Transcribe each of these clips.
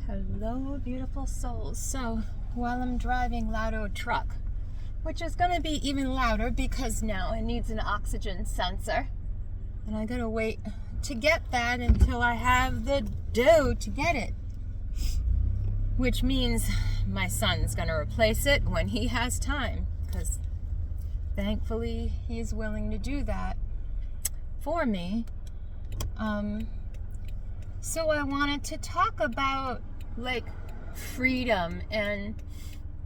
Hello, beautiful souls. So, while I'm driving Laudo truck, which is going to be even louder because now it needs an oxygen sensor, and I gotta wait to get that until I have the dough to get it, which means my son's going to replace it when he has time, because thankfully he's willing to do that for me. So I wanted to talk about freedom and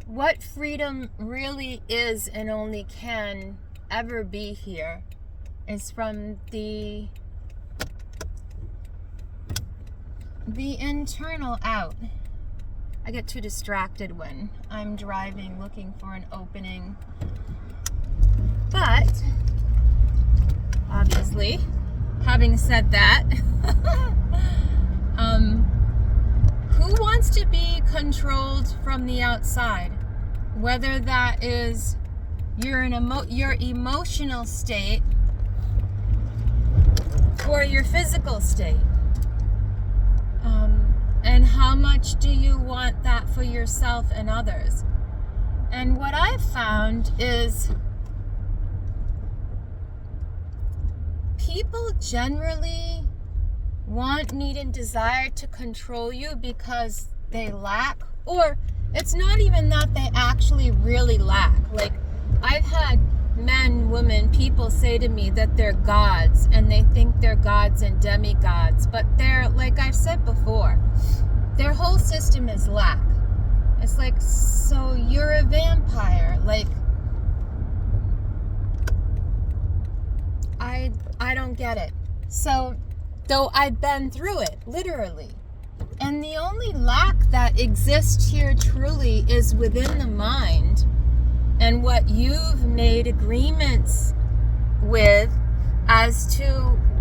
what freedom really is and only can ever be here is from the internal out. I get too distracted when I'm driving looking for an opening. But obviously, having said that, who wants to be controlled from the outside? Whether that is your emotional state or your physical state. And how much do you want that for yourself and others? And what I've found is people generally want, need, and desire to control you because they lack, or it's not even that they actually really lack. Like, I've had men, women, people say to me that they're gods and they think they're gods and demigods, but they're, like I've said before, their whole system is lack. It's like, so you're a vampire. Like, I don't get it. So, though I've been through it, literally. And the only lack that exists here truly is within the mind and what you've made agreements with as to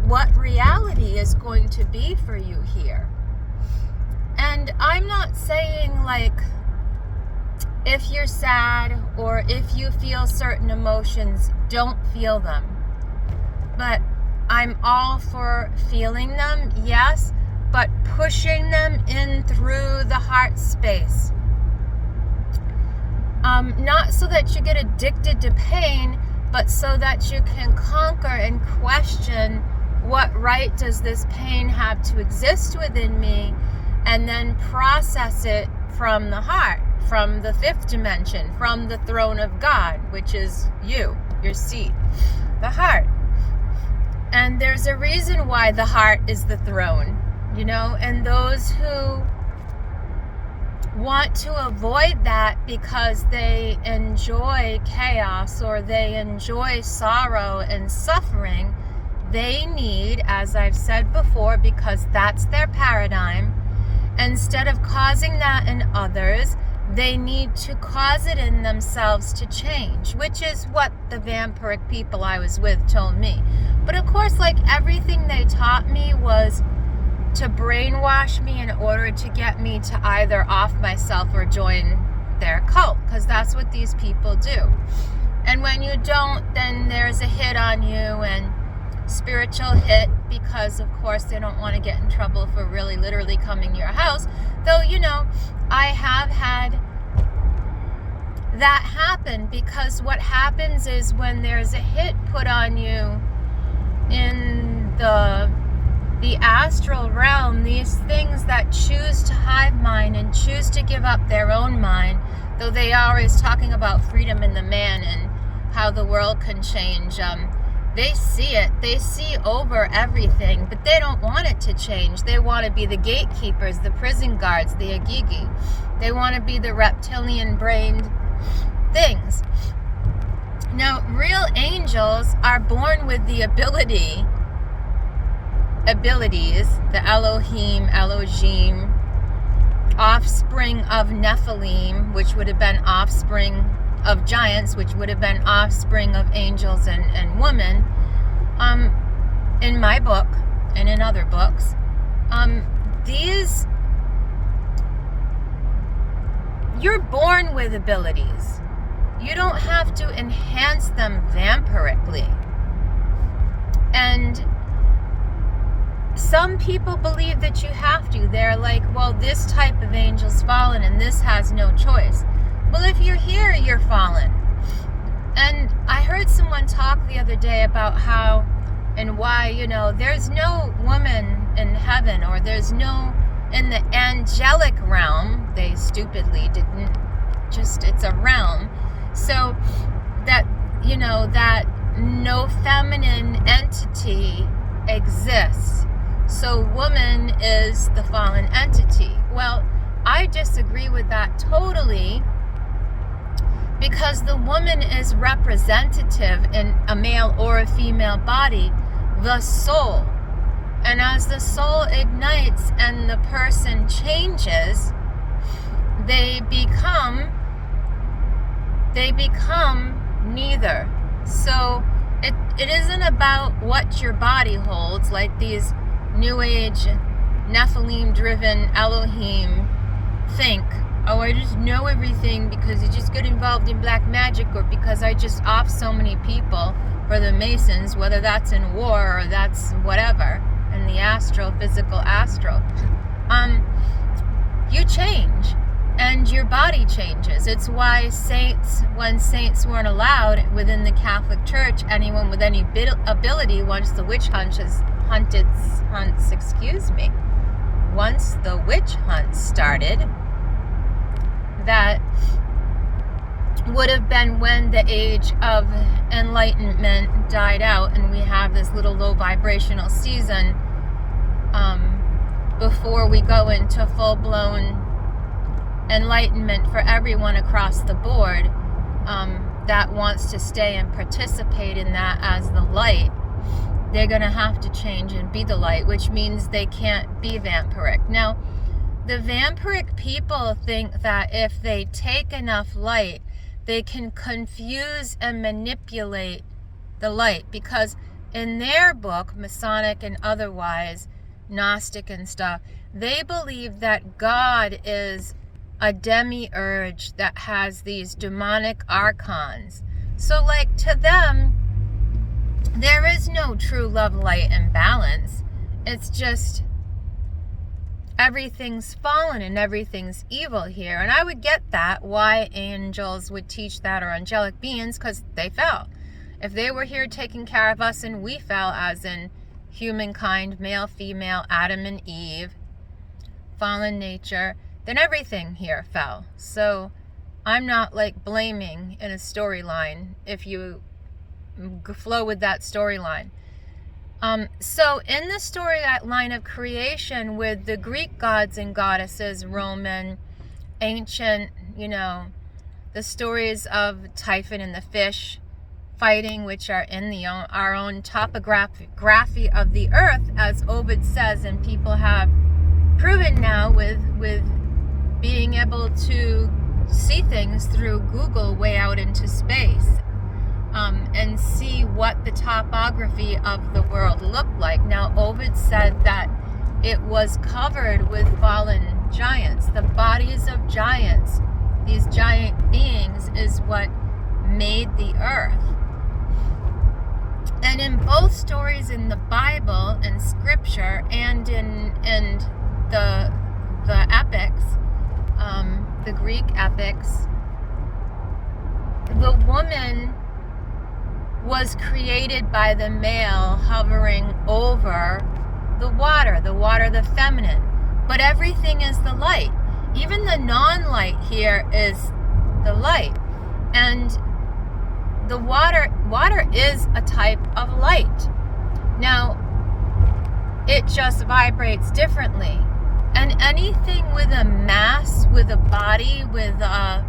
what reality is going to be for you here. And I'm not saying, like, if you're sad or if you feel certain emotions, don't feel them. But I'm all for feeling them, yes, but pushing them in through the heart space. Not so that you get addicted to pain, but so that you can conquer and question what right does this pain have to exist within me, and then process it from the heart, from the fifth dimension, from the throne of God, which is you, your seat, the heart. And there's a reason why the heart is the throne, you know, and those who want to avoid that because they enjoy chaos or they enjoy sorrow and suffering, they need, as I've said before, because that's their paradigm, instead of causing that in others, they need to cause it in themselves to change, which is what the vampiric people I was with told me. But of course, like, everything they taught me was to brainwash me in order to get me to either off myself or join their cult, because that's what these people do. And when you don't, then there's a hit on you, and spiritual hit, because of course they don't want to get in trouble for really literally coming to your house. Though, you know, I have had that happen, because what happens is when there's a hit put on you in the astral realm, these things that choose to hive mind and choose to give up their own mind, though they are always talking about freedom in the man and how the world can change, they see it, they see over everything, but they don't want it to change. They want to be the gatekeepers, the prison guards, the agigi. They want to be the reptilian-brained things. Now, real angels are born with the abilities, the Elohim, offspring of Nephilim, which would have been offspring of giants, which would have been offspring of angels and women, in my book and in other books. You're born with abilities. You don't have to enhance them vampirically. And some people believe that you have to. They're like, well, this type of angel's fallen and this has no choice. Well, if you're here, you're fallen. And I heard someone talk the other day about how and why, there's no woman in heaven, or there's no, in the angelic realm, they stupidly didn't, it's a realm. So that, that no feminine entity exists. So woman is the fallen entity. Well, I disagree with that totally, because the woman is representative in a male or a female body, the soul. And as the soul ignites and the person changes, they become neither. So it isn't about what your body holds, like these New Age, Nephilim-driven Elohim think. Oh, I just know everything because you just get involved in black magic, or because I just off so many people for the Masons, whether that's in war or that's whatever, in the physical astral. You change, and your body changes. It's why when saints weren't allowed within the Catholic Church, anyone with any ability, once the witch hunt started, that would have been when the age of enlightenment died out, and we have this little low vibrational season before we go into full-blown enlightenment for everyone across the board that wants to stay and participate in that as the light. They're going to have to change and be the light, which means they can't be vampiric. Now, the vampiric people think that if they take enough light, they can confuse and manipulate the light, because in their book, Masonic and otherwise, Gnostic and stuff, they believe that God is a demiurge that has these demonic archons. So, like, to them, there is no true love, light, and balance. It's just everything's fallen and everything's evil here. And I would get that, why angels would teach that, or angelic beings, because they fell. If they were here taking care of us and we fell, as in humankind, male, female, Adam and Eve, fallen nature, then everything here fell. So I'm not like blaming in a storyline if you flow with that storyline. So in the storyline of creation with the Greek gods and goddesses, Roman, ancient, the stories of Typhon and the fish fighting, which are in our own topography of the earth, as Ovid says, and people have proven now with being able to see things through Google way out into space. And see what the topography of the world looked like. Now, Ovid said that it was covered with fallen giants. The bodies of giants, these giant beings, is what made the earth. And in both stories in the Bible and Scripture, and in the epics, the Greek epics, the woman was created by the male hovering over the water, the feminine. But everything is the light. Even the non-light here is the light. And the water is a type of light. Now, it just vibrates differently. And anything with a mass, with a body, with a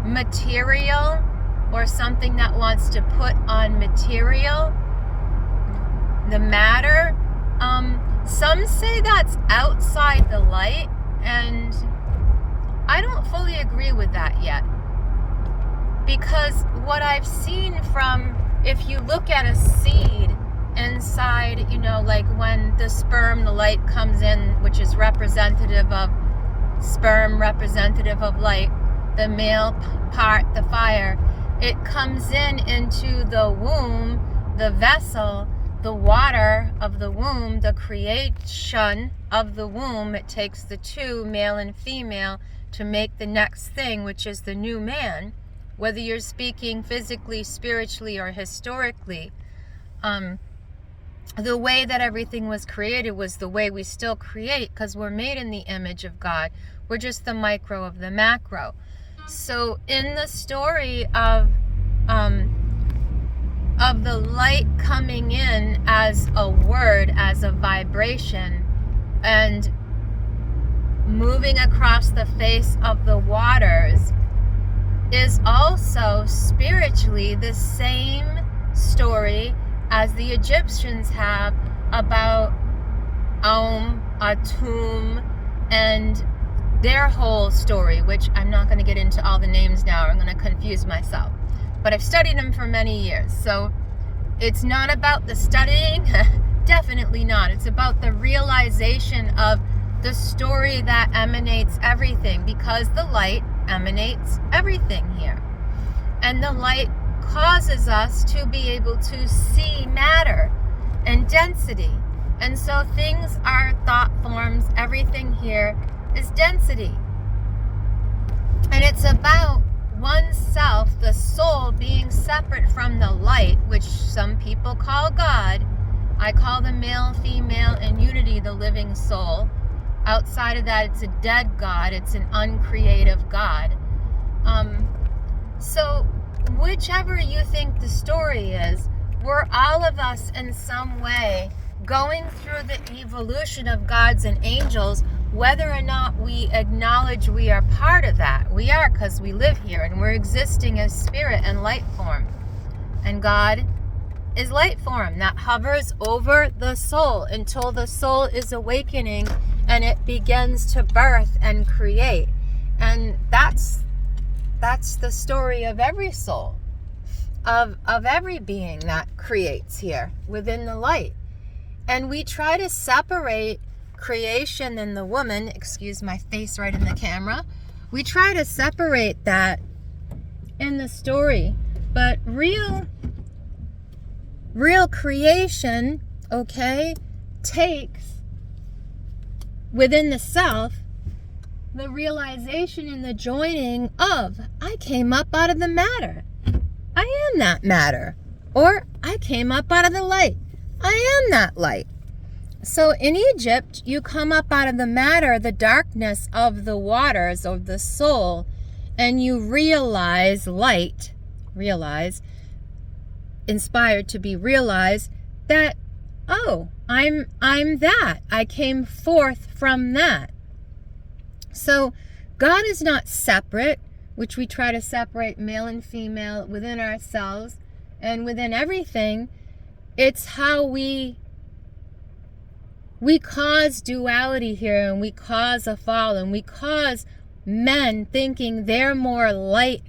material, or something that wants to put on material, the matter, some say that's outside the light, and I don't fully agree with that yet. Because what I've seen from, if you look at a seed inside, like when the sperm, the light comes in, which is representative of sperm, representative of light, the male part, the fire, it comes into the womb, the vessel, the water of the womb, the creation of the womb, it takes the two, male and female, to make the next thing, which is the new man. Whether you're speaking physically, spiritually, or historically, the way that everything was created was the way we still create, because we're made in the image of God. We're just the micro of the macro. So in the story of the light coming in as a word, as a vibration, and moving across the face of the waters, is also spiritually the same story as the Egyptians have about Atum, and their whole story, which I'm not going to get into all the names now, I'm going to confuse myself. But I've studied them for many years. So it's not about the studying, definitely not. It's about the realization of the story that emanates everything, because the light emanates everything here. And the light causes us to be able to see matter and density. And so things are thought forms, everything here is density. And it's about oneself, the soul, being separate from the light, which some people call God. I call the male, female, and unity the living soul. Outside of that, it's a dead God. It's an uncreative God. So whichever you think the story is, we're all of us in some way going through the evolution of gods and angels, whether or not we acknowledge we are part of that. We are, because we live here and we're existing as spirit and light form. And God is light form that hovers over the soul until the soul is awakening and it begins to birth and create. And that's the story of every soul, of every being that creates here within the light. And we try to separate creation and the woman, excuse my face right in the camera, we try to separate that in the story. But real creation, okay, takes within the self the realization and the joining of, I came up out of the matter. I am that matter. Or I came up out of the light. I am that light. So in Egypt, you come up out of the matter, the darkness of the waters of the soul, and you realize light, inspired to be realized, that, oh, I'm that. I came forth from that. So God is not separate, which we try to separate male and female within ourselves and within everything. It's how we cause duality here, and we cause a fall, and we cause men thinking they're more light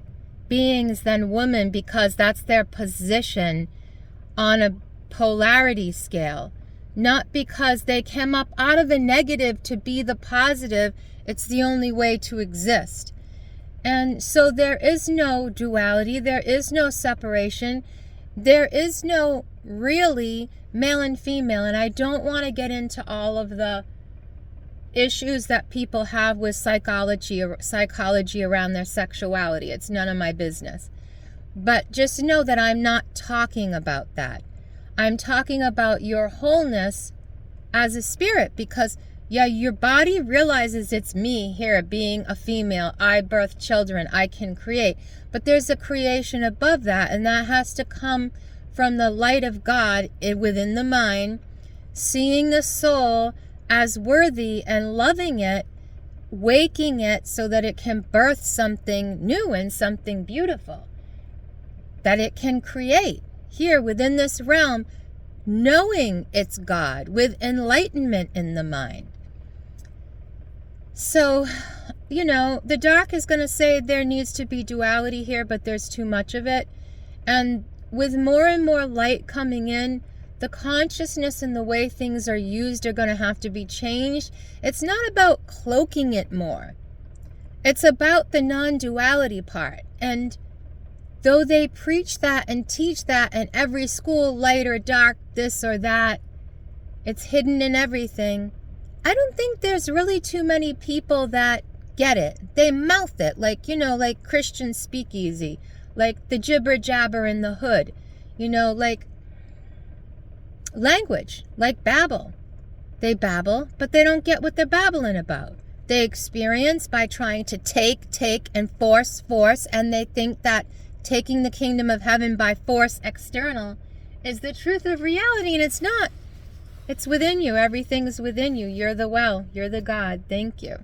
beings than women because that's their position on a polarity scale. Not because they came up out of the negative to be the positive. It's the only way to exist. And so there is no duality. There is no separation. There is no really male and female. And I don't want to get into all of the issues that people have with psychology around their sexuality. It's none of my business. But just know that I'm not talking about that. I'm talking about your wholeness as a spirit, because yeah, your body realizes it's me here being a female. I birth children. I can create. But there's a creation above that, and that has to come from the light of God within the mind, seeing the soul as worthy and loving it, waking it so that it can birth something new and something beautiful that it can create here within this realm, knowing it's God with enlightenment in the mind. So, the dark is going to say there needs to be duality here, but there's too much of it. And with more and more light coming in, the consciousness and the way things are used are going to have to be changed. It's not about cloaking it more. It's about the non-duality part. And though they preach that and teach that in every school, light or dark, this or that, it's hidden in everything. I don't think there's really too many people that get it. They mouth it like, like Christian speakeasy, like the jibber jabber in the hood, like language, like babble. They babble, but they don't get what they're babbling about. They experience by trying to take, and force, and they think that taking the kingdom of heaven by force external is the truth of reality, and it's not. It's within you. Everything's within you. You're the well. You're the God. Thank you.